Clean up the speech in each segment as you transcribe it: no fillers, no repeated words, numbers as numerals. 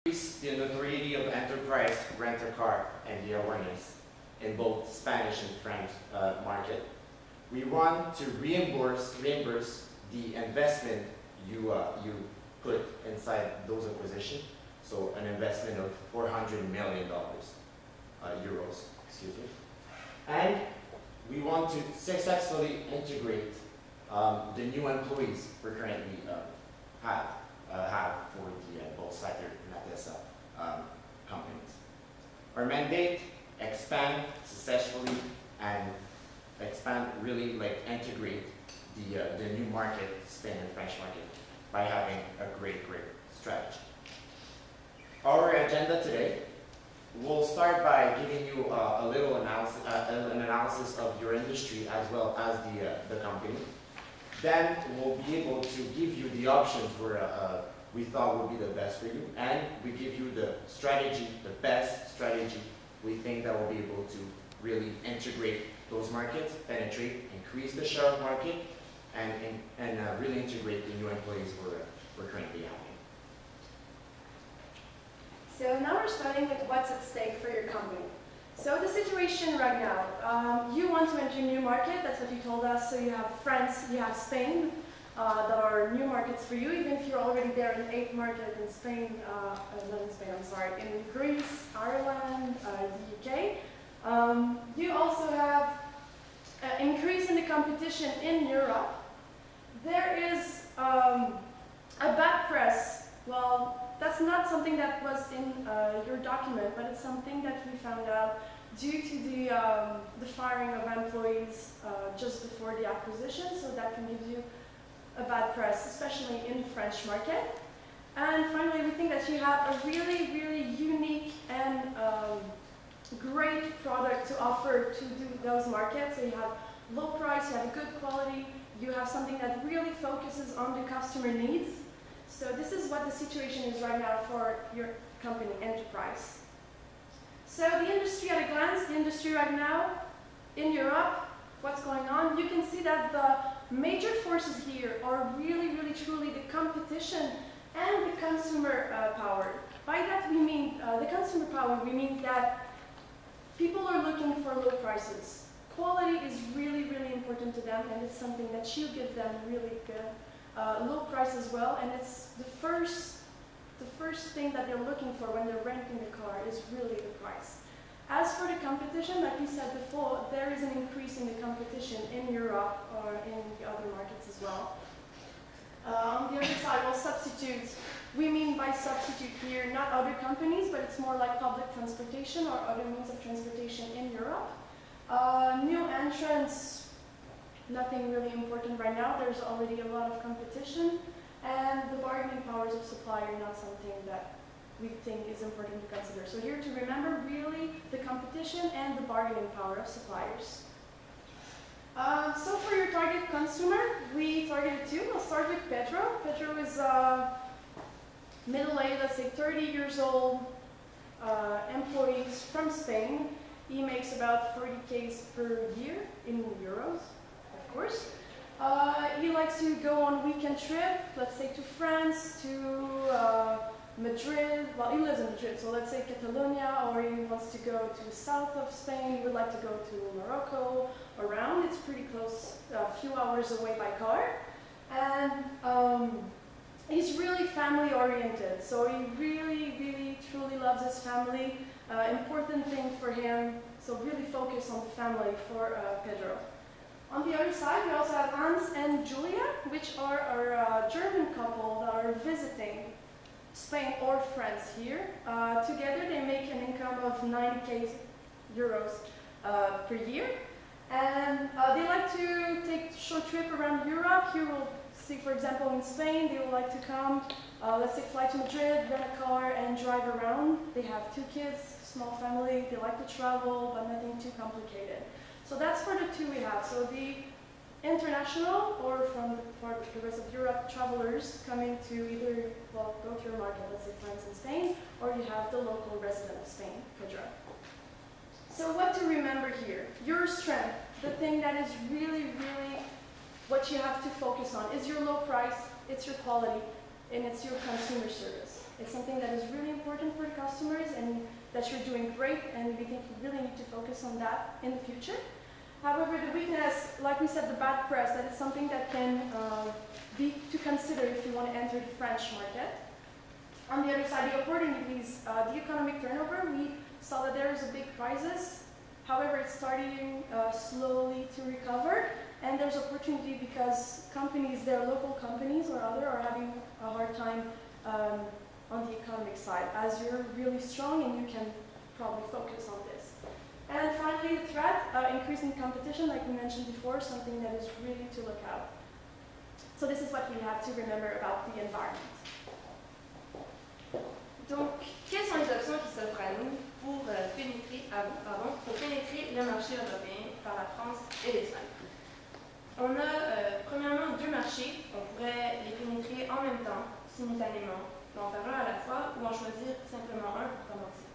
increase the notoriety of enterprise rent-a-car and the awareness in both Spanish and French market. We want to reimburse the investment you put inside those acquisitions. So an investment of $400 million, euros, excuse me. And we want to successfully integrate the new employees we currently have for the both sector Natesa companies. Our mandate: expand successfully and really integrate the new market, Spain and French market, by having a great strategy. Our agenda today, we'll start by giving you a little an analysis of your industry as well as the company. Then we'll be able to give you the options where we thought would be the best for you, and we give you the strategy, the best strategy we think that will be able to really integrate those markets, penetrate, increase the share of market, and really integrate the new employees we're currently having. So now we're starting with what's at stake for your company. So the situation right now, you want to enter a new market, that's what you told us. So you have France, you have Spain, that are new markets for you, even if you're already there in 8 markets in Spain, not in Spain, I'm sorry, in Greece, Ireland, the UK. You also have increase in the competition in Europe. There is a bad press. Well, that's not something that was in your document, but it's something that we found out due to the firing of employees just before the acquisition, so that can give you a bad press, especially in the French market. And finally, we think that you have a really unique and great product to offer to those markets. So you have low price, you have a good quality, you have something that really focuses on the customer needs. So this is what the situation is right now for your company, Enterprise. So the industry at a glance, the industry right now in Europe, what's going on? You can see that the major forces here are really truly the competition and the consumer power. By that we mean, the consumer power, we mean that people are looking for low prices. Quality is really important to them, and it's something that you give them really good. Low price as well, and it's the first thing that they're looking for when they're renting a car is really the price. As for the competition, like we said before, there is an increase in the competition in Europe or in the other markets as well. On the other side, well, substitutes. We mean by substitute here not other companies, but it's more like public transportation or other means of transportation in Europe. New entrants, nothing really important right now. There's already a lot of competition, and the bargaining powers of supply are not something that we think is important to consider. So here to remember really the competition and the bargaining power of suppliers. So for your target consumer, we targeted 2. We'll start with Pedro. Pedro is middle-aged, let's say 30 years old, employees from Spain. He makes about 40K per year in euros, of course. He likes to go on weekend trip, let's say to France, to Madrid. Well, he lives in Madrid, so let's say Catalonia, or he wants to go to the south of Spain. He would like to go to Morocco, around. It's pretty close, a few hours away by car. And he's really family oriented, so he really truly loves his family. Important thing for him, so really focus on the family for Pedro. On the other side, we also have Hans and Julia, which are our German couple that are visiting Spain or France here. Together they make an income of 90K euros per year. And they like to take a short trip around Europe. You will see, for example, in Spain, they would like to come, let's say fly to Madrid, rent a car and drive around. They have 2 kids, small family, they like to travel, but nothing too complicated. So that's for the 2 we have. So the international, or from the rest of Europe, travelers coming to either, well, go to your market, let's say France and Spain, or you have the local resident of Spain, Pedro. So what to remember here? Your strength, the thing that is really what you have to focus on is your low price, it's your quality, and it's your consumer service. It's something that is really important for the customers and that you're doing great, and we think you really need to focus on that in the future. However, the weakness, like we said, the bad press, that is something that can be to consider if you want to enter the French market. On the other side, the opportunities, the economic turnover, we saw that there is a big crisis. However, it's starting slowly to recover, and there's opportunity because companies, their local companies or other, are having a hard time on the economic side, as you're really strong and you can probably focus on this. And finally, the threat, increasing competition, like we mentioned before, something that is really to look out. So this is what we have to remember about the environment. Donc, quelles sont les options qui s'offrent à nous pour pénétrer le marché européen par la France et l'Espagne? On a premièrement deux marchés, on pourrait les pénétrer en même temps, simultanément, en faire un à la fois ou en choisir simplement un pour commencer.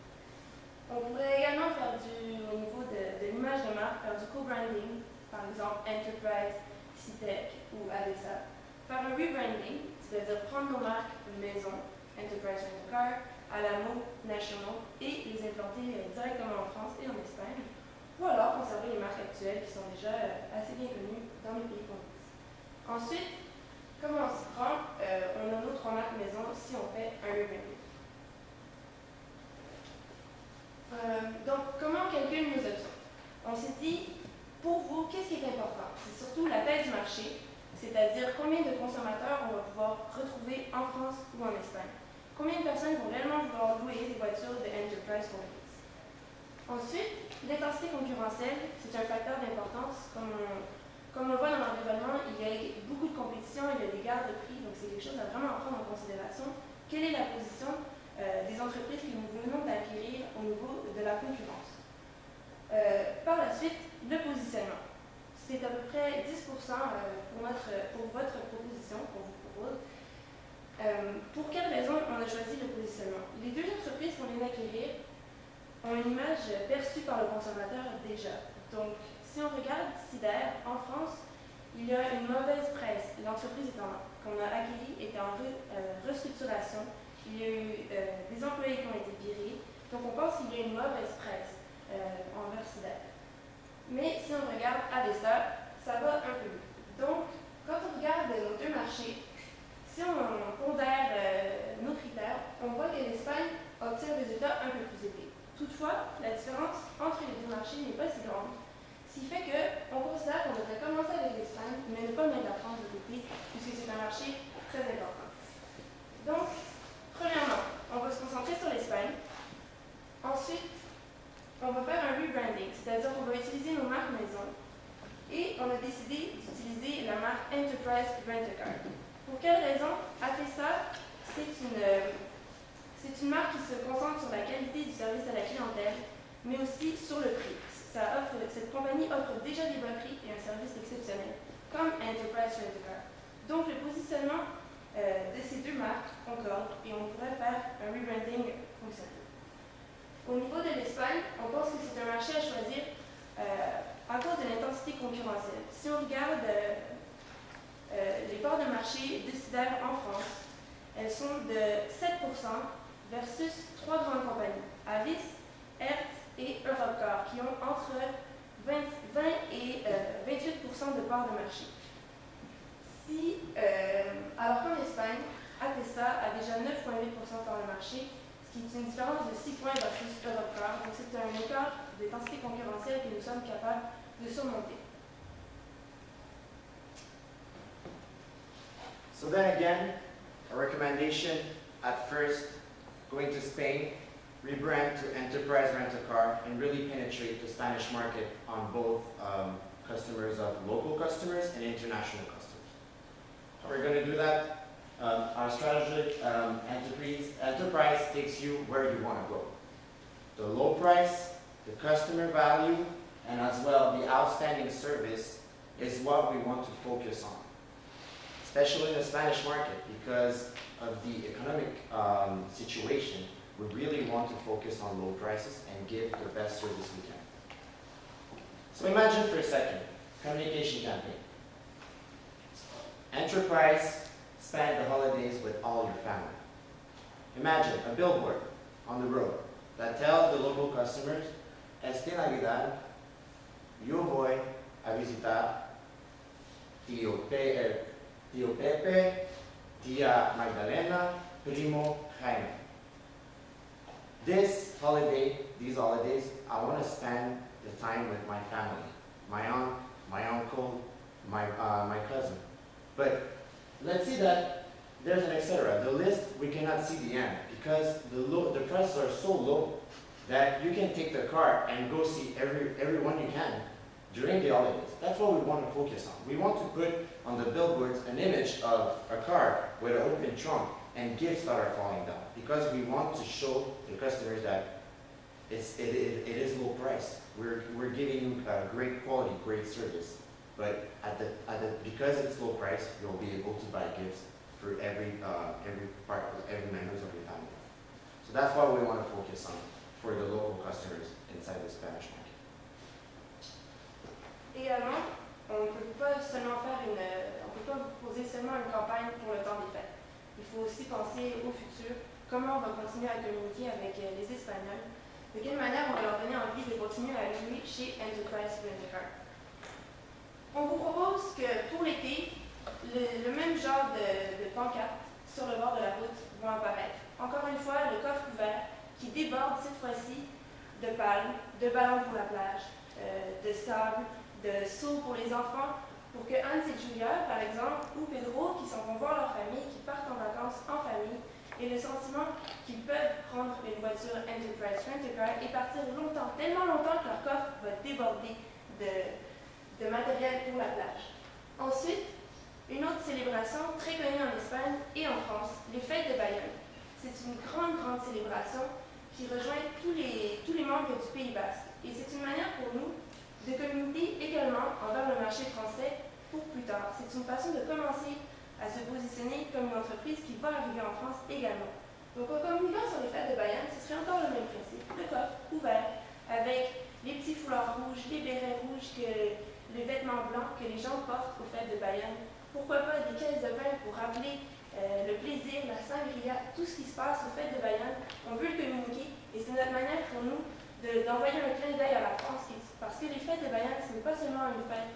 On pourrait également faire au niveau de l'image de marque, faire du co-branding, par exemple Enterprise, Citec ou ADESA. Faire un rebranding, c'est-à-dire prendre nos marques maison, Enterprise Rent-A-Car, Alamo, National, et les implanter directement en France et en Espagne, ou alors conserver les marques actuelles qui sont déjà assez bien connues dans les pays qu'on vise. Ensuite, comment on s'y prend? On a nos trois marques maison si on fait un rebranding. Donc, comment on calcule nos options? On s'est dit, pour vous, qu'est-ce qui est important? C'est surtout la taille du marché, c'est-à-dire combien de consommateurs on va pouvoir retrouver en France ou en Espagne. Combien de personnes vont réellement vouloir louer des voitures de Enterprise qu'on vise. Ensuite, l'intensité concurrentielle, c'est un facteur d'importance. Comme on le voit dans l'environnement, il y a beaucoup de compétition, il y a des guerres de prix, donc c'est quelque chose à vraiment prendre en considération. Quelle est la position des entreprises que nous venons d'acquérir au niveau de la concurrence? Par la suite, le positionnement. C'est à peu près 10% pour votre proposition qu'on vous propose. Pour quelles raisons on a choisi le positionnement? Les deux entreprises qu'on vient d'acquérir ont une image perçue par le consommateur déjà. Donc, si on regarde Sider, en France, il y a une mauvaise presse. L'entreprise qu'on a acquérie était en restructuration. Il y a eu des employés qui ont été virés. Donc, on pense qu'il y a une mauvaise presse envers Sider. Mais si on regarde ADESA, ça va un peu mieux. Donc, quand on regarde nos deux marchés, si on pondère nos critères, on voit que l'Espagne obtient un résultat un peu plus élevé. Toutefois, la différence entre les deux marchés n'est pas si grande, ce qui fait qu'on considère qu'on devrait commencer avec l'Espagne, mais ne pas mettre la France de côté, puisque c'est un marché très important. Donc, premièrement, on va se concentrer sur l'Espagne. Ensuite, on va faire un rebranding, c'est-à-dire qu'on va utiliser nos marques maison. Et on a décidé d'utiliser la marque Enterprise Rent-A-Car. Pour quelle raison? ATESA, c'est une marque qui se concentre sur la qualité du service à la clientèle, mais aussi sur le prix. Cette compagnie offre déjà des bas prix et un service exceptionnel, comme Enterprise Rent-A-Car. Donc le positionnement de ces deux marques concorde et on pourrait faire un rebranding fonctionnel. Au niveau de l'Espagne, on pense que c'est un marché à choisir à cause de l'intensité concurrentielle. Si on regarde les parts de marché de Sider en France, elles sont de 7% versus trois grandes compagnies, Avis, Hertz et Europcar, qui ont entre 20 et 28% de parts de marché. Alors qu'en Espagne, ATESA a déjà 9,8% de parts de marché, ce qui est une différence de 6 points versus Europcar. Donc c'est un écart d'intensité concurrentielle que nous sommes capables de surmonter. So then again, a recommendation at first, going to Spain, rebrand to Enterprise Rent-A-Car and really penetrate the Spanish market on both customers of local customers and international customers. How we're going to do that? Our strategy, Enterprise takes you where you want to go. The low price, the customer value, and as well the outstanding service is what we want to focus on, especially in the Spanish market because of the economic situation. We really want to focus on low prices and give the best service we can. So imagine for a second, communication campaign. Enterprise, spend the holidays with all your family. Imagine a billboard on the road that tells the local customers, Esta Navidad, yo voy a visitar Tío Pepe, Tía Magdalena, Primo Jaime. These holidays, I want to spend the time with my family, my aunt, my uncle, my cousin. But let's see that there's an etc. The list, we cannot see the end because the prices are so low that you can take the car and go see everyone you can during the holidays. That's what we want to focus on. We want to put on the billboards an image of a car with an open trunk and gifts that are falling down because we want to show the customers that it is low price. We're giving you great quality, great service, but because it's low price, you'll be able to buy gifts for every members of your family. So that's what we want to focus on for the local customers inside the Spanish market. Également, on ne peut pas vous proposer seulement une campagne pour le temps des fêtes. Il faut aussi penser au futur, comment on va continuer à communiquer avec les Espagnols, de quelle manière on va leur donner envie de continuer à louer chez Enterprise Rent-A-Car. On vous propose que pour l'été, le même genre de pancartes sur le bord de la route vont apparaître. Encore une fois, le coffre ouvert qui déborde cette fois-ci de palmes, de ballons pour la plage, de sable, de seaux pour les enfants, pour que Hans et Julia, par exemple, ou Pedro, qui s'en vont voir leur famille, qui partent en vacances en famille, aient le sentiment qu'ils peuvent prendre une voiture Enterprise Rent-A-Car et partir longtemps, tellement longtemps que leur coffre va déborder de matériel pour la plage. Ensuite, une autre célébration très connue en Espagne et en France, les fêtes de Bayonne. C'est une grande célébration qui rejoint tous les membres du Pays Basque. Et c'est une manière pour nous de communiquer également envers le marché français pour plus tard. C'est une façon de commencer à se positionner comme une entreprise qui va arriver en France également. Donc en communiquant sur les fêtes de Bayonne, ce serait encore le même principe. Le coffre ouvert avec les petits foulards rouges, les bérets rouges, les vêtements blancs que les gens portent aux fêtes de Bayonne. Pourquoi pas des caisses de vin pour rappeler le plaisir, la sangria, tout ce qui se passe aux fêtes de Bayonne. On veut le communiquer et c'est notre manière pour nous d'envoyer un clin d'œil à la France parce que les fêtes de Bayonne, ce n'est pas seulement une fête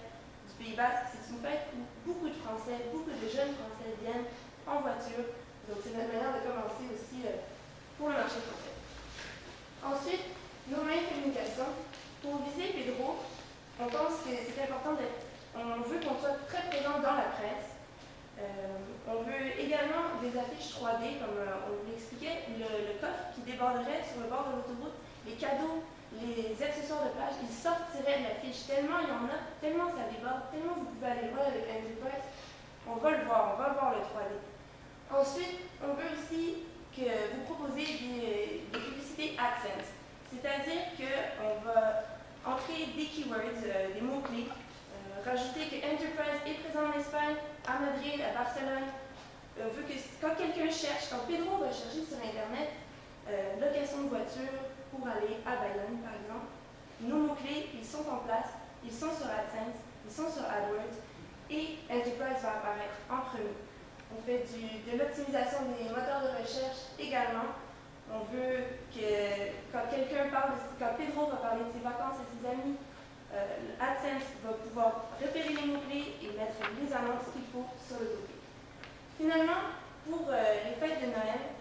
du Pays Basque, c'est une fête où beaucoup de Français, beaucoup de jeunes Français viennent en voiture. Donc c'est notre manière de commencer aussi pour le marché français. Ensuite, nos moyens de communication. Pour viser Pedro, on pense que c'est important on veut qu'on soit très présent dans la presse. On veut également des affiches 3D, comme on vous l'expliquait, le coffre qui déborderait sur le bord de l'autoroute, les cadeaux, les accessoires de plage, ils sortiraient de l'affiche. Tellement il y en a, tellement ça déborde, tellement vous pouvez aller voir avec Enterprise, on va le voir le 3D. Ensuite, on veut aussi que vous proposez des publicités AdSense, c'est-à-dire qu'on va entrer des keywords, des mots-clés, rajouter que Enterprise est présent en Espagne, à Madrid, à Barcelone. On veut que quand quelqu'un cherche, quand Pedro va chercher sur Internet, location de voiture pour aller à Bayonne, par exemple, nos mots-clés, ils sont en place, ils sont sur AdSense, ils sont sur AdWords, et Enterprise va apparaître en premier. On fait de l'optimisation des moteurs de recherche également. On veut que quand Pedro va parler de ses vacances à ses amis, AdSense va pouvoir repérer les mots-clés et mettre les annonces qu'il faut sur le côté. Finalement, pour les fêtes de Noël,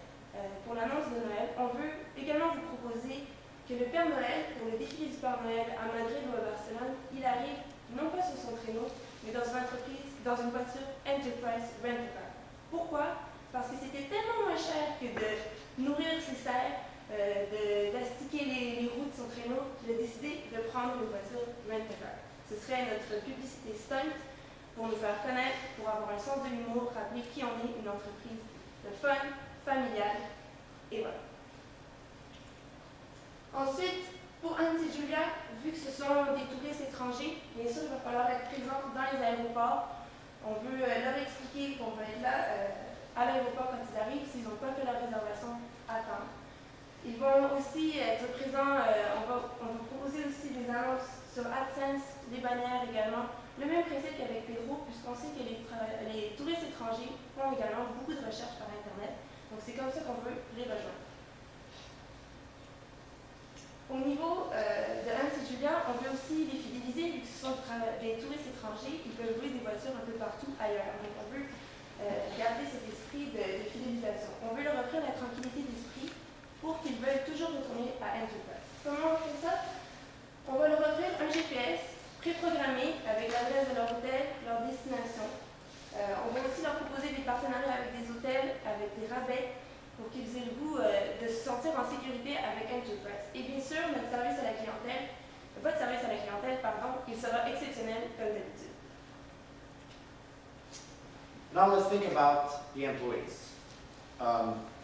pour l'annonce de Noël, on veut également vous proposer que le Père Noël, pour le défilé du Père Noël à Madrid ou à Barcelone, il arrive non pas sur son traîneau, mais dans une voiture Enterprise Rent-A-Car. Pourquoi? Parce que c'était tellement moins cher que de nourrir ses serres, d'astiquer les roues de son traîneau, qu'il a décidé de prendre une voiture Rent-A-Car. Ce serait notre publicité stunt pour nous faire connaître, pour avoir un sens de l'humour, rappeler qui on est, une entreprise de fun, familiale, et voilà. Ensuite, pour Hans et Julia, vu que ce sont des touristes étrangers, bien sûr, il va falloir être présent dans les aéroports. On veut leur expliquer qu'on va être là à l'aéroport quand ils arrivent, s'ils n'ont pas fait leur réservation à temps. Ils vont aussi être présents, on va proposer aussi des annonces sur AdSense, des bannières également. Le même principe qu'avec Pedro, puisqu'on sait que les touristes étrangers font également beaucoup de recherches par Internet. Donc c'est comme ça qu'on veut les rejoindre. Au niveau de Hans et Julia, on veut aussi les fidéliser, vu que ce sont des touristes étrangers, ils peuvent louer des voitures un peu partout ailleurs. Donc on veut garder cet esprit de fidélisation. On veut leur offrir la tranquillité d'esprit pour qu'ils veuillent toujours retourner à Enterprise. Comment on fait ça? On va leur offrir un GPS préprogrammé avec l'adresse de leur hôtel, leur destination. On va aussi leur proposer des partenariats avec des hôtels, avec des rabais, pour qu'ils aient le goût de se sentir en sécurité avec Enterprise. Et bien sûr, votre service à la clientèle, il sera exceptionnel comme d'habitude. Now let's think about the employees.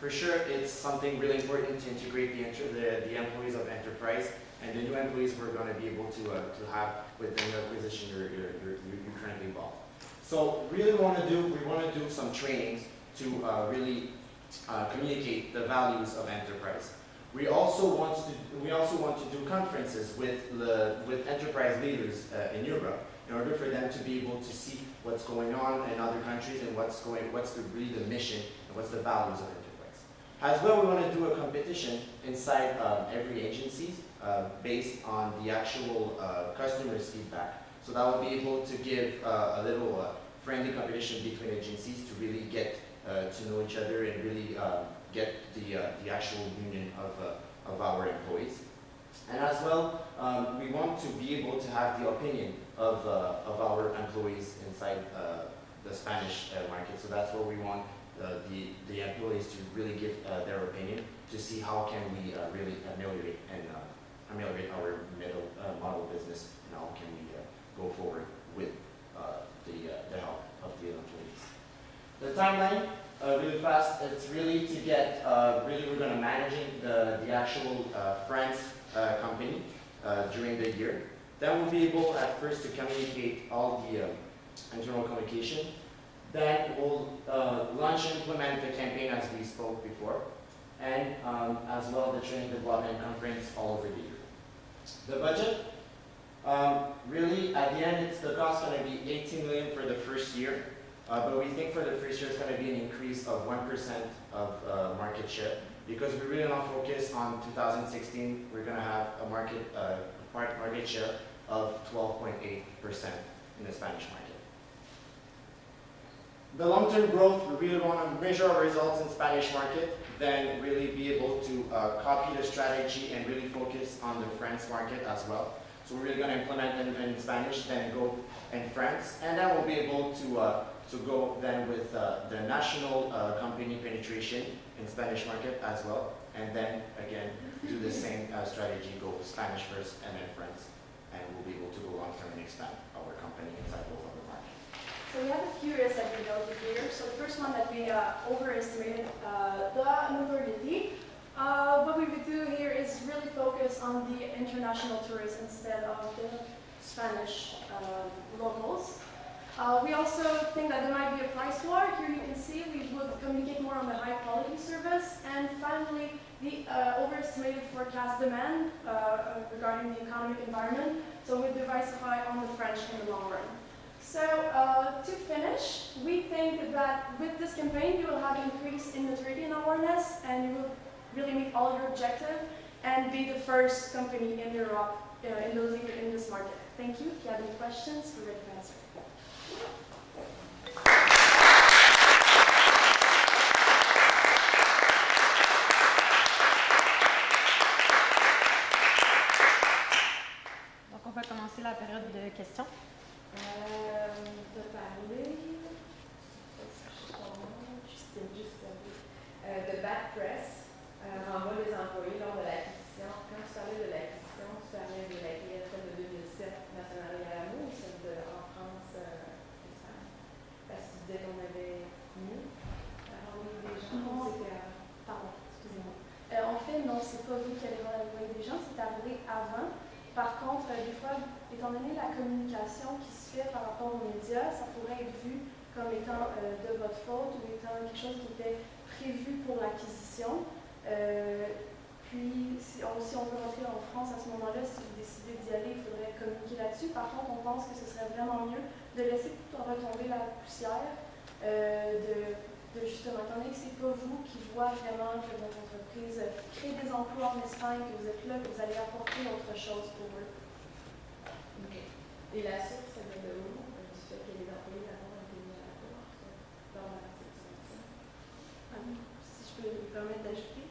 For sure, it's something really important to integrate the employees of Enterprise and the new employees we're going to be able to have within the position you're currently involved. So really we want to do some trainings to really communicate the values of Enterprise. We also want to do conferences with Enterprise leaders in Europe in order for them to be able to see what's going on in other countries and what's really the mission and what's the values of Enterprise. As well, we want to do a competition inside every agency based on the actual customers' feedback. So that will be able to give a little friendly competition between agencies to really get to know each other and really get the actual union of our employees. And as well, we want to be able to have the opinion of our employees inside the Spanish market. So that's where we want the employees to really give their opinion to see how can we really ameliorate our model business and how can we go forward with the help of the employees. The timeline, really fast, it's really to get, we're going to managing the actual France company during the year. Then we'll be able at first to communicate all the internal communication. Then we'll launch and implement the campaign as we spoke before. And as well the training development conference all over the year. The budget, really at the end the cost is going to be 18 million for the first year. But we think for the first year it's going to be an increase of 1% of market share because we really want to focus on 2016. We're going to have a market share of 12.8% in the Spanish market. The long-term growth, we really want to measure our results in Spanish market, then really be able to copy the strategy and really focus on the French market as well. So we're really going to implement in Spanish, then go in France, and then we'll be able to go then with the national company penetration in Spanish market as well, and then again do the same strategy, go Spanish first and then France, and we'll be able to go long term and expand our company inside both of the market. So we have a few areas that we noted here. So the first one that we overestimated the notoriety. What we would do here is really focus on the international tourists instead of the Spanish locals. We also think that there might be a price war. Here you can see we would communicate more on the high quality service. And finally, the overestimated forecast demand regarding the economic environment. So we diversify on the French in the long run. So to finish, we think that with this campaign you will have increase in notoriety and awareness and you will really meet all your objectives and be the first company in Europe in this market. Thank you. If you have any questions, we're ready to answer. Donc on va commencer la période de questions. De parler. De bad press renvoie les employés lors de l'acquisition. Quand tu parlais de l'acquisition, tu parlais de laquelle, celle de 2007, National Alamo, ou celle en France récente? Parce que tu disais qu'on avait mieux renvoyer des gens. Pardon, excusez-moi. En fait, non, c'est pas vous qui allez renvoyer des gens, c'est arrivé avant. Par contre, des fois, étant donné la communication qui se fait par rapport aux médias, ça pourrait être vu comme étant de votre faute ou étant quelque chose qui était prévu pour l'acquisition. Puis, si on veut rentrer en France à ce moment-là, si vous décidez d'y aller, il faudrait communiquer là-dessus. Par contre, on pense que ce serait vraiment mieux de laisser retomber la poussière, de justement, étant donné que c'est pas vous qui voit vraiment que votre entreprise crée des emplois en Espagne, que vous êtes là, que vous allez apporter autre chose pour eux. OK. Et la source, ça vient de où? Du fait que les employés là-bas ont été mis à la porte lors de la satisfaction. Si je peux me permettre d'ajouter,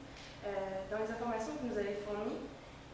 dans les informations que vous nous avez fournies,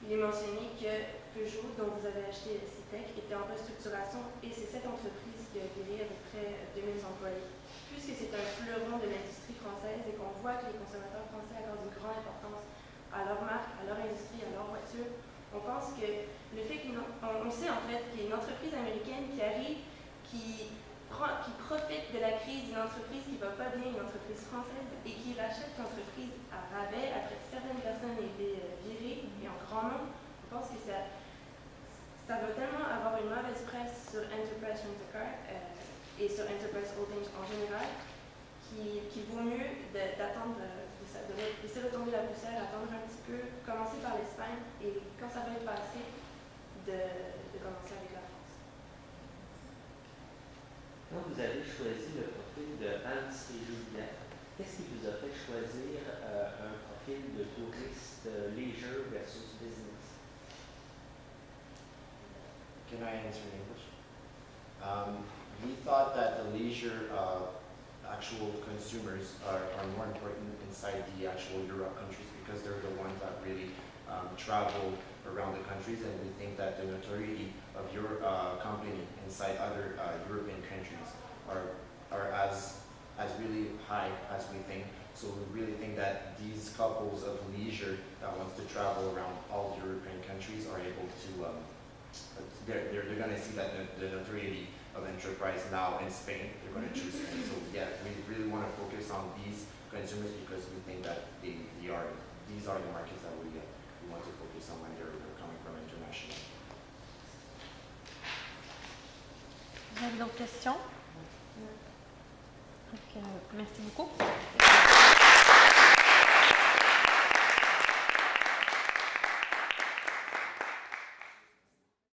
il est mentionné que Peugeot, dont vous avez acheté CITEC, était en restructuration et c'est cette entreprise qui a accueilli à peu près 2000 employés. Puisque c'est un fleuron de l'industrie française et qu'on voit que les consommateurs français accordent une grande importance à leur marque, à leur industrie, à leur voiture, on pense que le fait on sait en fait qu'il y a une entreprise américaine qui arrive, qui profite de la crise d'une entreprise qui ne va pas bien, une entreprise française, et qui rachète l'entreprise à rabais après que certaines personnes aient été virées et en grand nombre. Je pense que ça va tellement avoir une mauvaise presse sur Enterprise Rent-A-Car et sur Enterprise Holdings en général qu'il vaut mieux d'attendre, de laisser retomber la poussière, attendre un petit peu, commencer par l'Espagne et quand ça va être passé, de commencer avec la France. Quand vous avez choisi le profil de Hans et Julia, qu'est-ce qui vous a fait choisir un profil de touriste leisure versus business? Can I answer in English? We thought that the leisure actual consumers are more important inside the actual Europe countries because they're the ones that really travel around the countries, and we think that the notoriety of your company inside other European countries are as really high as we think. So we really think that these couples of leisure that wants to travel around all European countries are able to they're going to see that the notoriety of Enterprise now in Spain. They're going to choose Spain. So yeah, we really want to focus on these consumers because we think that these are the markets that we want to focus on when they're coming from international. Vous avez d'autres questions? Donc, merci beaucoup.